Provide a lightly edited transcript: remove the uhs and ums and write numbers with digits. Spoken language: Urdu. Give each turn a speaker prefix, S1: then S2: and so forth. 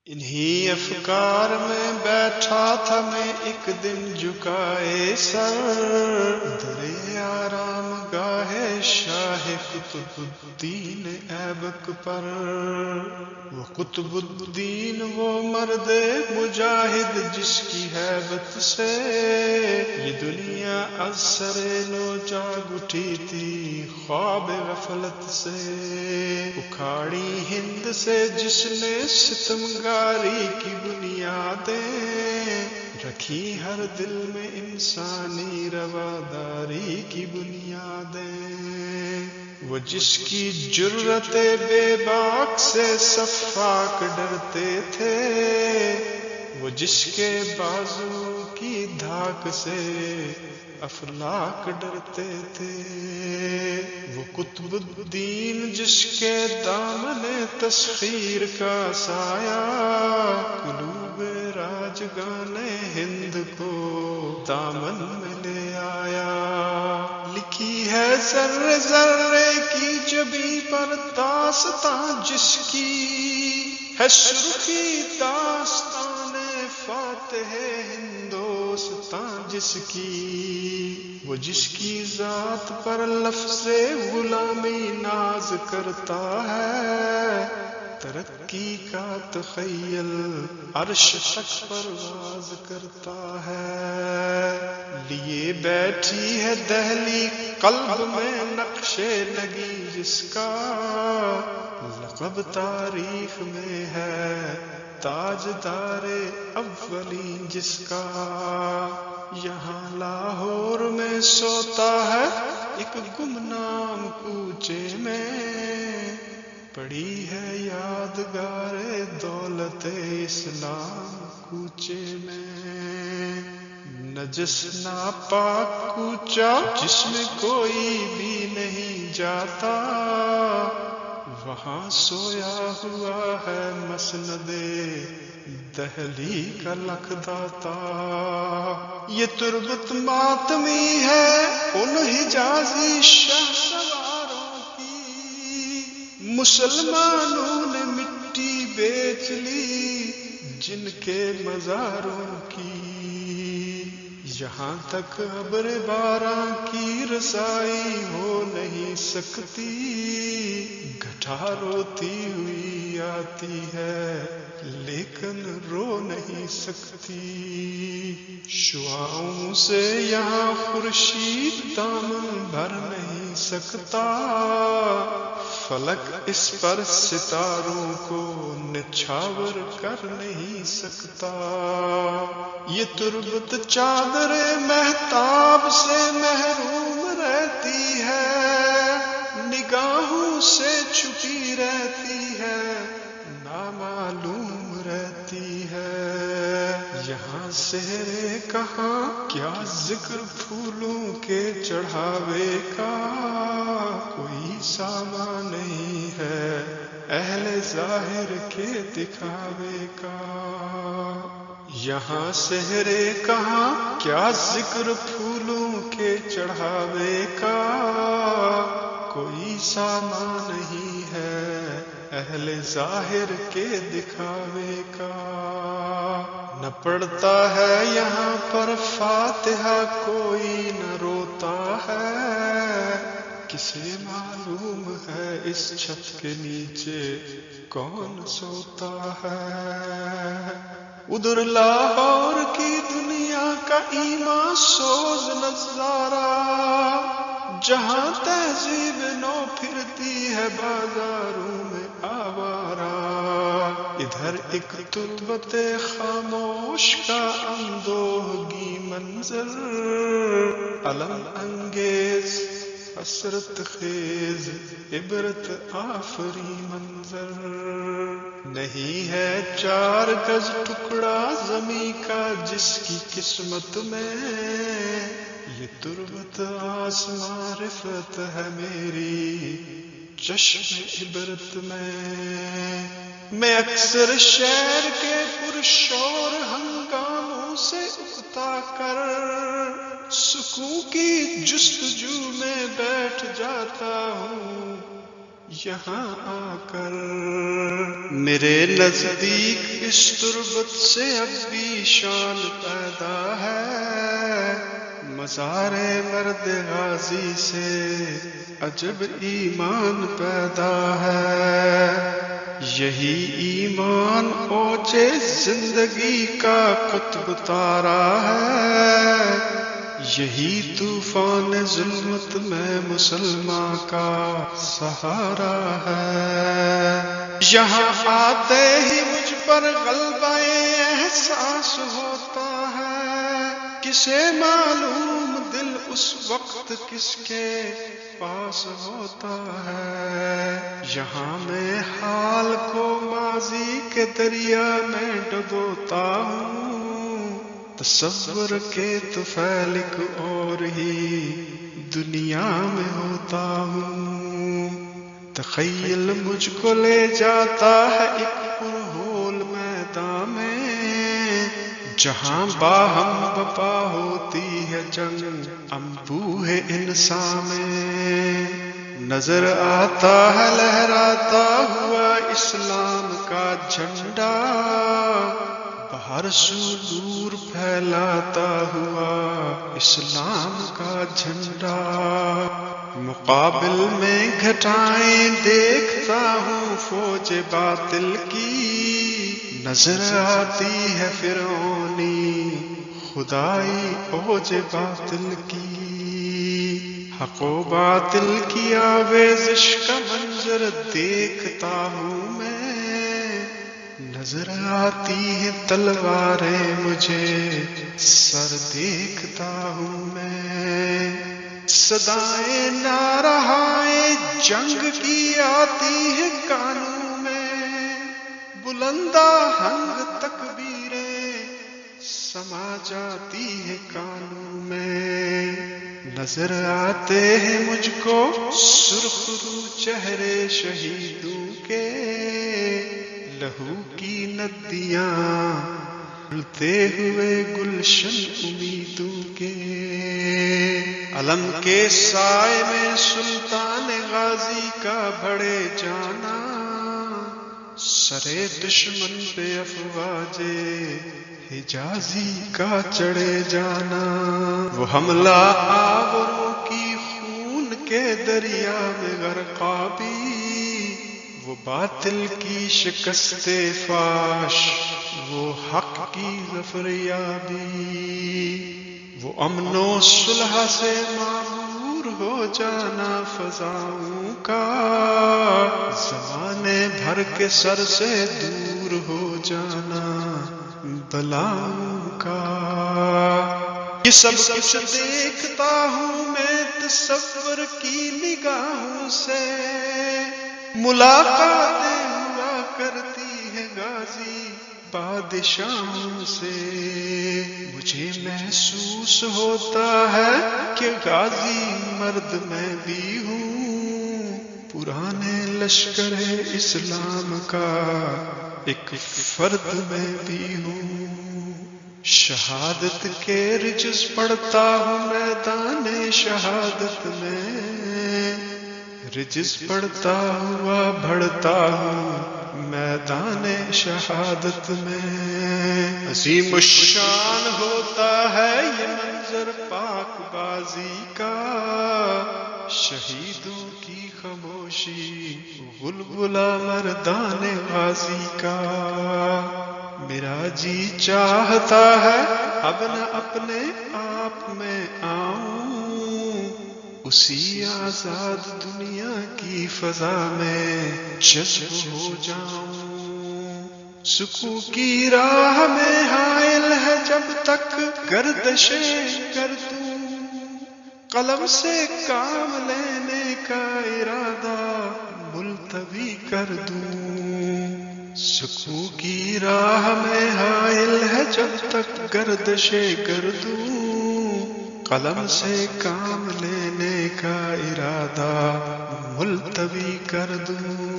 S1: انہی افکار میں بیٹھا تھا میں ایک دن جھکائے سر، درے آرام گاہ شاہ قطب الدین ایبک پر۔ وہ قطب الدین وہ مرد مجاہد جس کی ہیبت سے یہ دنیا از سر نو جاگ اٹھی تھی خواب غفلت سے۔ اکھاڑی ہند سے جس نے ستمگاری کی بنیادیں رکھی، ہر دل میں انسانی رواداری کی بنیادیں۔ وہ جس کی جرت بے باک سے سفاک ڈرتے تھے، وہ جس کے بازو کی دھاک سے افلاک ڈرتے تھے۔ وہ قطب الدین جس کے دامن تسخیر کا سایہ قلوب راجگان ہند کو دامن میں لے آیا۔ لکھی ہے ذرے ذرے کی جبیں پر داستاں جس کی ہے سرخی داستان فاتح ہندوستاں جس کی۔ وہ جس کی ذات پر لفظ غلامی ناز کرتا ہے، ترقی کا تخیل عرش تک پرواز کرتا ہے۔ لیے بیٹھی ہے دہلی قلب میں نقش نگی جس کا لقب تاریخ میں ہے تاجدار اولین جس کا۔ یہاں لاہور میں سوتا ہے ایک گمنام کوچے میں، پڑی ہے یادگار دولت اسلام کوچے میں۔ نجس ناپاک کوچہ جس میں کوئی بھی نہیں جاتا، وہاں سویا ہوا ہے مسند دہلی کا لکھ داتا۔ یہ تربت ماتمی ہے ان حجازی شاہ سواروں کی، مسلمانوں نے مٹی بیچ لی جن کے مزاروں کی۔ یہاں تک ابر باراں کی رسائی ہو نہیں سکتی، گھٹا روتی ہوئی آتی ہے لیکن رو نہیں سکتی۔ شعاعوں سے یہاں خورشید دامن بھر نہیں سکتا، فلک اس پر ستاروں کو نچھاور کر نہیں سکتا۔ یہ تربت چادر مہتاب سے محروم رہتی ہے، نگاہوں سے چھپی رہتی ہے، نامعلوم رہتی ہے۔ یہاں سحرے کہاں کیا ذکر پھولوں کے چڑھاوے کا، کوئی سامان نہیں ہے اہل ظاہر کے دکھاوے کا۔ یہاں سحرے کہاں کیا ذکر پھولوں کے چڑھاوے کا، کوئی سامان نہیں ہے اہل ظاہر کے دکھاوے کا۔ نہ پڑھتا ہے یہاں پر فاتحہ کوئی نہ روتا ہے، کسے معلوم ہے اس چھت کے نیچے کون سوتا ہے۔ ادھر لاہور کی دنیا کا ایمان سوز نظارہ، جہاں تہذیب نو پھرتی ہے بازاروں میں آوارہ، ادھر ایک تربت خاموش کا اندوہگی منظر، علم انگیز حسرت خیز عبرت آفری منظر۔ نہیں ہے 4 گز ٹکڑا زمیں کا جس کی قسمت میں، یہ تربت آسمان رفت ہے میری چشم عبرت میں اکثر شہر کے پرشور ہنگاموں سے اکتا کر سکون کی جستجو میں بیٹھ جاتا ہوں، یہاں آ کر میرے نزدیک اس تربت سے اب بھی شان پیدا ہے، مزار مرد غازی سے عجب ایمان پیدا ہے۔ یہی ایمان اوجے زندگی کا قطب تارا ہے، یہی طوفان ظلمت میں مسلمان کا سہارا ہے۔ یہاں آتے ہی مجھ پر غلبہ احساس ہوتا ہے، کسے معلوم دل اس وقت کس کے پاس ہوتا ہے۔ یہاں میں حال کو ماضی کے دریا میں ڈبوتا ہوں، تصور کے طفیل ایک اور ہی دنیا میں ہوتا ہوں۔ تخیل مجھ کو لے جاتا ہے ایک پرہول میدان میں، جہاں باہم بپا ہوتی ہے جنگ انبوہ انسان میں۔ نظر آتا ہے لہراتا ہوا اسلام کا جھنڈا، ہر سو دور پھیلاتا ہوا اسلام کا جھنڈا۔ مقابل میں گھٹائیں دیکھتا ہوں فوج باطل کی، نظر آتی ہے فرعونی خدائی اوج باطل کی۔ حق و باطل کی آویزش کا منظر دیکھتا ہوں میں، نظر آتی ہے تلواریں مجھے سر دیکھتا ہوں میں۔ صدائیں نارہائیں جنگ کی آتی ہے کانوں میں، بلندہ ہنگ تکبیریں سما جاتی ہے کانوں میں۔ نظر آتے ہیں مجھ کو سرخ رو چہرے شہیدوں کے، لہو کی ندیاں اڑتے ہوئے گلشن امیدوں کے۔ علم کے سائے میں سلطان غازی کا بڑھے جانا، سرے دشمن پہ افواج حجازی کا چڑھے جانا۔ وہ حملہ آوروں کی خون کے دریا میں غرقابی، وہ باطل کی شکست فاش، وہ حق کی ظفر یابی۔ وہ امن و صلح سے معمور ہو جانا فضاؤں کا، زمانے بھر کے سر سے دور ہو جانا بلاؤں کا۔ یہ سب کچھ دیکھتا ہوں میں تصور کی نگاہوں سے، ملاقاتیں ہوا کرتی ہے غازی بادشاہوں سے۔ مجھے محسوس ہوتا ہے کہ غازی مرد میں بھی ہوں، پرانے لشکر اسلام کا ایک فرد میں بھی ہوں۔ شہادت کے رجز پڑھتا ہوں میدان شہادت میں، رجز پڑھتا ہوا بڑھتا ہوں میدان شہادت میں۔ عظیم الشان ہوتا ہے یہ منظر پاک بازی کا، شہیدوں کی خاموشی بلبلا مردان غازی کا۔ میرا جی چاہتا ہے اب نہ اپنے آپ میں آؤں، اسی آزاد دنیا کی فضا میں جذب ہو جاؤں۔ سکوں کی راہ میں حائل ہے جب تک گردشیں گردوں، قلم سے کام لینے کا ارادہ ملتوی کر دوں۔ سکوں کی راہ میں حائل ہے جب تک گردشیں گردوں، قلم سے کام لینے کا ارادہ ملتوی کر دوں۔